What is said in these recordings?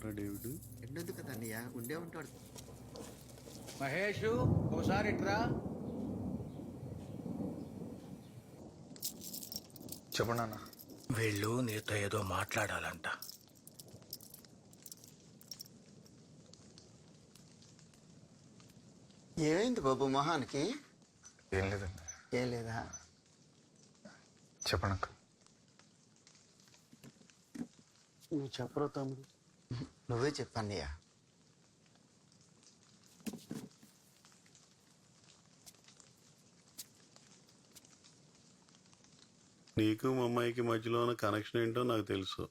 ఎవరా డేవిడ్? ఎండెందుకు కదా అన్నయ్య, ఉండే ఉంటాడు. మహేష్ ఒకసారి ఇట్రా. చెప్పండి అన్న. వీళ్ళు నీతో ఏదో మాట్లాడాలంట. ఏమైంది బాబు మొహానికి? ఏం లేదండి. ఏం లేదా? చెప్పండి అక్క. నువ్వు చెప్పరు తమ్ముడు, నువ్వే చెప్పన్నయ్య. నీకు మా అమ్మాయికి మధ్యలో ఉన్న కనెక్షన్ ఏంటో నాకు తెలుసు.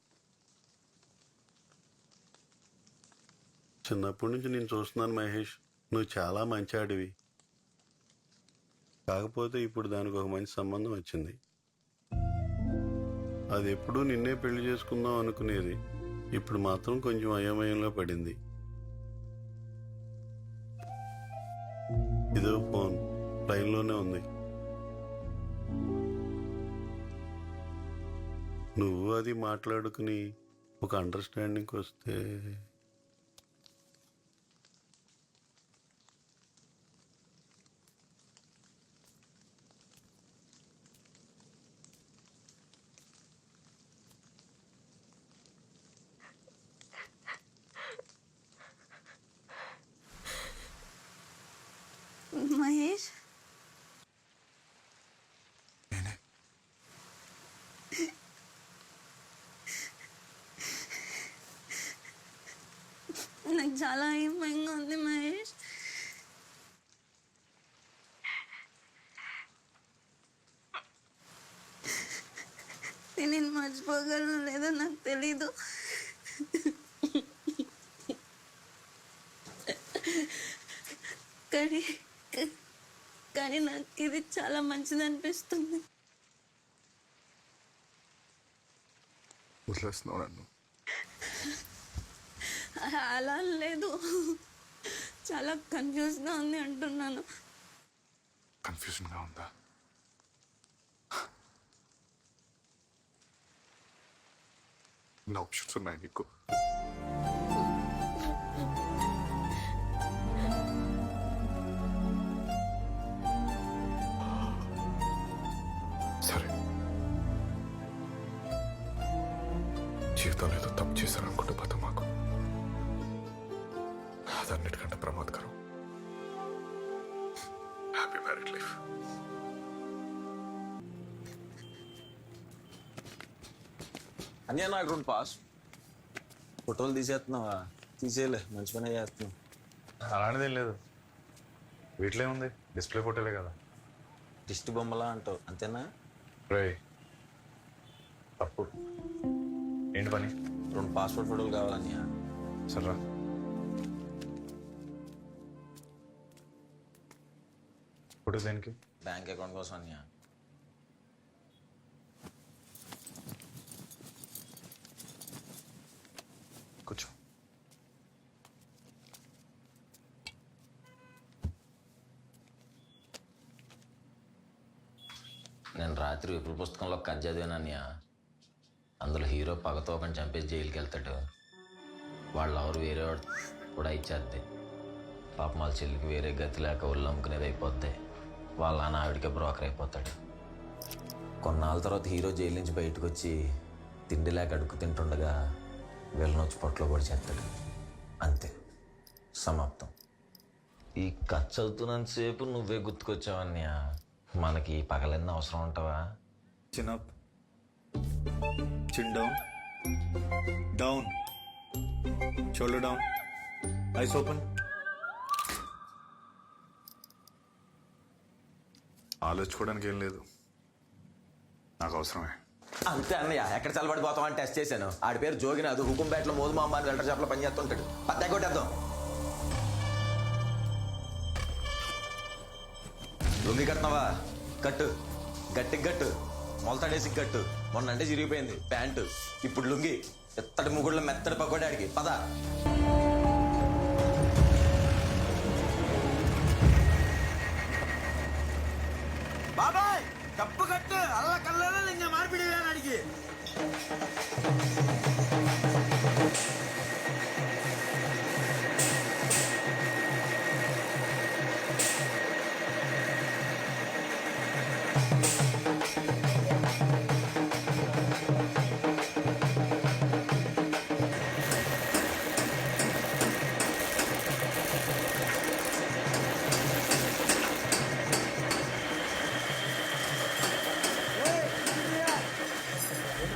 చిన్నప్పటి నుంచి నేను చూస్తున్నాను మహేష్, నువ్వు చాలా మంచి ఆడివి. కాకపోతే ఇప్పుడు దానికి ఒక మంచి సంబంధం వచ్చింది. అది ఎప్పుడూ నిన్నే పెళ్లి చేసుకుందాం అనుకునేది, ఇప్పుడు మాత్రం కొంచెం అయోమయంలో పడింది. ఇదో ఫోన్ లైన్లోనే ఉంది. నువ్వు అది మాట్లాడుకుని ఒక అండర్స్టాండింగ్కి వస్తే. మహేష్, నేనే. నాకు చాలా భయంగా ఉంది మహేష్. నేను మర్చిపోగలను లేదో నాకు తెలీదు. కానీ కానీ నాకు ఇది చాలా మంచిది అనిపిస్తుంది. వదిలేస్తున్నావు నన్ను? అలా లేదు, చాలా కన్ఫ్యూజ్గా ఉంది అంటున్నాను. కన్ఫ్యూజన్గా ఉందా? నా ఆప్షన్స్ ఉన్నాయి నీకు. సరే, జీవితంలో ఏదో తప్పు చేశారనుకుంటే పోతాం మాకు. అదన్నిటికంటే ప్రమాదకరం. Happy married life. అన్నీ నాకు 2 పాస్ ఫోటోలు తీసేస్తున్నావా? తీసేయలే, మంచి పని చేస్తున్నావు. అలాంటిదేం లేదు, వీటిలో ఉంది, డిస్ప్లే ఫోటోలే కదా. దిష్టి బొమ్మలా అంటావు అంతేనా? రే తప్పు. ఏంటి పని? 2 పాస్పోర్ట్ ఫోటోలు కావాలన్నయ్య. సర్రా. ఫోటో దేనికి? బ్యాంక్ అకౌంట్ కోసం అన్నయ్య. కూర్చో. నేను రాత్రి విపుల పుస్తకంలో కథ చదివానన్నయ్య. అందులో హీరో పగతో ఒకని చంపేసి జైలుకి వెళ్తాడు. వాళ్ళు ఎవరు వేరే కూడా ఇచ్చేద్ది. పాపం వాళ్ళ చెల్లికి వేరే గతి లేక ఒళ్ళు అమ్ముకునేది అయిపోద్ది. వాళ్ళ నాన్న ఆవిడికే బ్రోకర్ అయిపోతాడు. కొన్నాళ్ళ తర్వాత హీరో జైలు నుంచి బయటకు వచ్చి తిండి లేక అడుగు తింటుండగా వీళ్ళని వచ్చి పొట్టలో కూడా చేస్తాడు. అంతే, సమాప్తం. ఈ కథ చదువుతున్నంతసేపు నువ్వే గుర్తుకొచ్చావన్నయ్య. మనకి పగలన్న అవసరం ఉంటావా? Chin up, chin down, down, shoulder down, eyes open. ఆలోచించుకోవడానికి ఏం లేదు, నాకు అవసరమే. అంతే అన్నయ్య. ఎక్కడ చల్లబడిపోతామని టెస్ట్ చేశాను. ఆడి పేరు జోగినాథ్. హుకుంపేటలో మోదు మా అమ్మాని వెల్టర్ షాప్లో పనిచేస్తుంటాడు. పత్తా కొట్టేద్దాం. లొంగి కట్టినవా? కట్టు, గట్టికి కట్టు, మొలతాడేసి కట్టు. మొన్న అంటే చిరిగిపోయింది ప్యాంటు, ఇప్పుడు లుంగి. ఎత్తడి ముగుళ్ళ మెత్తడి పకోడాడికి పద. బాబాయ్ కప్పు కట్టు, అల్ల కల్లలో లింగ మార్పిడి అడిగి.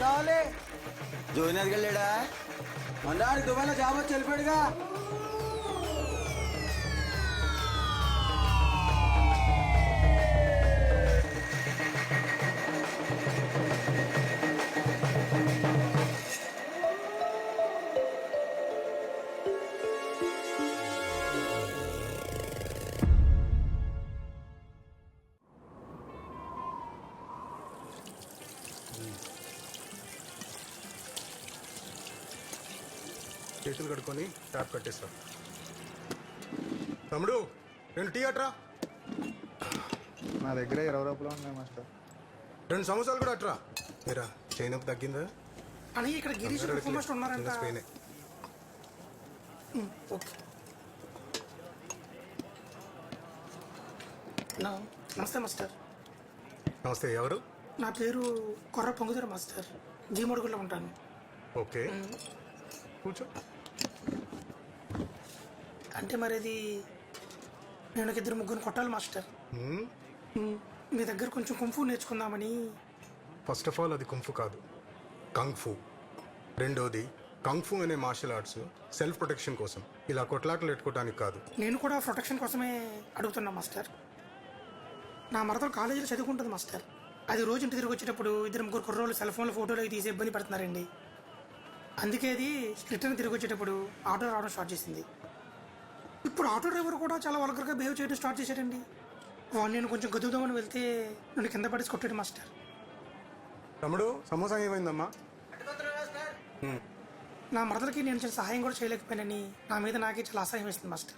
కావాలి జోయినర్కి వెళ్ళాడా మొన్న దుబాయ్లో జాబ్ వచ్చి వెళ్ళిపోయాడుగా. చేతులు కడుక్కొని ట్యాప్ కట్టేస్తాం. తమ్ముడు 2 టీ అట్రా. నా దగ్గర 20 రూపాయలు ఉన్నాయి మాస్టర్. 2 సమోసాలు కూడా అట్రా. మీరా చైన్ అప్ తగ్గిందా? అని ఇక్కడ గిరీష్ మాస్టర్ ఉన్నారంట. స్పెయినే. ఓకే. నమస్తే మాస్టర్. నమస్తే. ఎవరు? నా పేరు కొర్ర పొంగుదర మాస్టర్. జీమడుగులో ఉంటాను. ఓకే, కూర్చో. అంటే మరి అది నేను 2-3 కొట్టాలి మాస్టర్. మీ దగ్గర కొంచెం కుంఫు నేర్చుకుందామని. ఫస్ట్ ఆఫ్ ఆల్ అది కుంఫు కాదు, కంగ్ ఫు. రెండోది కంగ్ ఫు అనే మార్షల్ ఆర్ట్స్ సెల్ఫ్ ప్రొటెక్షన్ కోసం, ఇలా కొట్లాటలు పెట్టుకోవడానికి కాదు. నేను కూడా ప్రొటెక్షన్ కోసమే అడుగుతున్నా మాస్టర్. నా మరదలు కాలేజీలో చదువుకుంటుంది మాస్టర్. అది రోజు ఇంటి తిరిగి వచ్చేటప్పుడు 2-3 కుర్రోళ్ళు సెల్ ఫోన్లో ఫోటోలు అవి తీసి ఇబ్బంది పడుతున్నారండి. అందుకే అది రిటర్న్ తిరిగి వచ్చేటప్పుడు ఆటో రావడం స్టార్ట్ చేసింది. ఇప్పుడు ఆటో డ్రైవర్ కూడా చాలా వల్గర్గా బిహేవ్ చేయడం స్టార్ట్ చేశాడండి. వాళ్ళు నేను కొంచెం గదువుదామని వెళ్తే నన్ను కింద పడేసి కొట్టాడు మాస్టర్. తమ్ముడు సమోసా ఏమైందమ్మా? నా మరదలకి నేను చిన్న సహాయం కూడా చేయలేకపోయానని నా మీద నాకే చాలా అసహాయం వేస్తుంది మాస్టర్.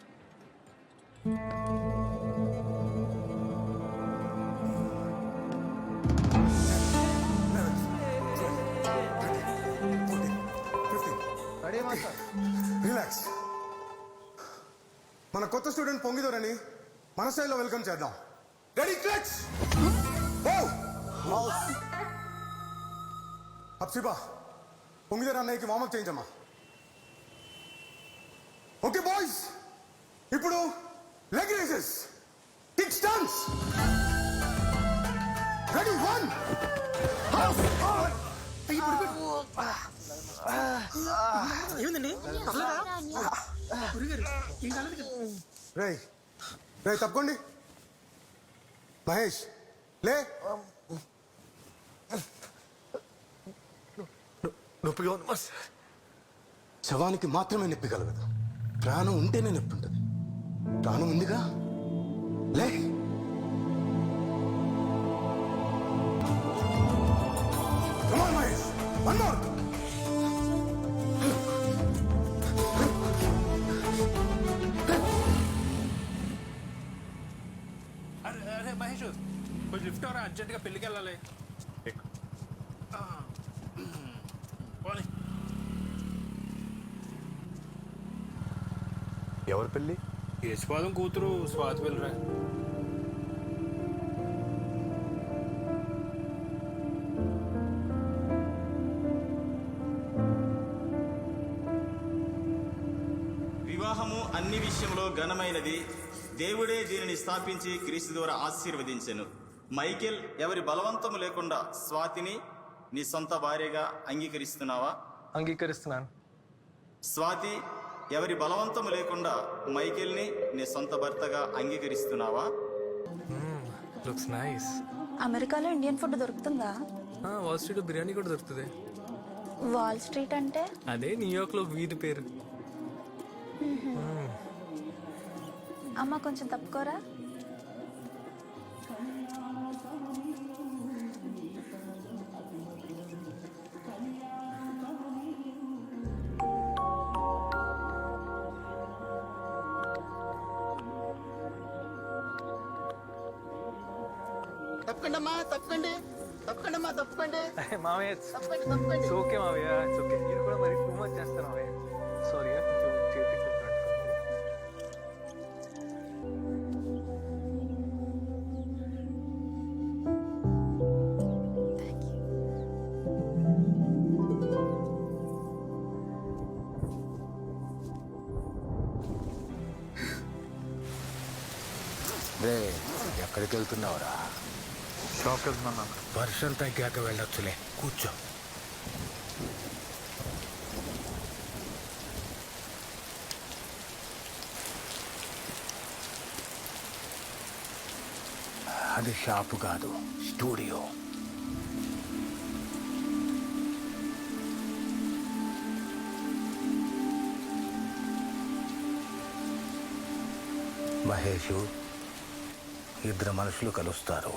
Ready master. రిలాక్స్. మన కొత్త స్టూడెంట్ పొంగిదోరని మన స్టైల్లో వెల్కమ్ చేద్దాం. Ready clutch. అప్సిబా పొంగిదోర అన్నయ్యకి వార్మప్ చేయించమ్మా. ఓకే బాయ్స్, ఇప్పుడు leg raises, kick stance. Ready 1. ఏమిందండి? రే రే తప్పకోండి. మహేష్ లే. నొప్పిగా ఉంది మాస్టర్. శవానికి మాత్రమే నొప్పి కలగదు, ప్రాణం ఉంటేనే నొప్పి ఉంటుంది. ప్రాణం ఉందిగా, లే. Come on, Mahesh. One more. అరే మహేష్, కొంచెం లిఫ్ట్ అవరా, అర్జెంట్గా పెళ్ళికి వెళ్ళాలి. ఎవరి పెళ్ళి? యశ్వాదం కూతురు స్వాతి వెళ్ళరా. వివాహము అన్ని విషయంలో ఘనమైనది. దేవుడే దీనిని స్థాపించి క్రీస్తు ద్వారా ఆశీర్వదించెను. మైకేల్, ఎవరి బలవంతము లేకుండా స్వాతిని నీ సొంత భార్యగా అంగీకరిస్తున్నావా? అంగీకరిస్తున్నాను. స్వాతి, ఎవరి బలవంతము లేకుండా మైకేల్ని నీ సొంత భర్తగా అంగీకరిస్తున్నావా? Looks nice. అమెరికాలో ఇండియన్ ఫుడ్ దొరుకుతుందా? వాల్ స్ట్రీట్ బిర్యానీ కూడా దొరుకుతుంది. వాల్ స్ట్రీట్ అంటే? అదే న్యూయార్క్ లో వీధి పేరు. అమ్మ కొంచెం తప్పుకోరా. తప్పకండమ్మా, తప్పకండి, తప్పకండమ్మా, తప్పకండి. మావయ్య తప్పకండి. ఓకే మావయ్య, ఇట్స్ ఓకే. మీరు కూడా మరి టూ మచ్ చేస్తారు మావయ్య. సారీ, కొంచెం చేతికి రే, ఎక్కడికి వెళ్తున్నావురా? షాప్కి వెళ్తున్నాను. వర్షం తగ్గాక వెళ్ళొచ్చులే, కూర్చో. అది షాపు కాదు, స్టూడియో. మహేషు, ఇద్దరు మనుషులు కలుస్తారు,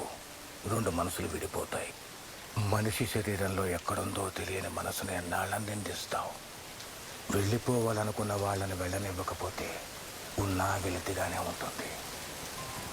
రెండు మనసులు విడిపోతాయి. మనిషి శరీరంలో ఎక్కడుందో తెలియని మనసుని ఎన్నాళ్ళని నిందిస్తావు. వెళ్ళిపోవాలనుకున్న వాళ్ళని వెళ్ళనివ్వకపోతే ఉన్నా వెలితిగానే ఉంటుంది.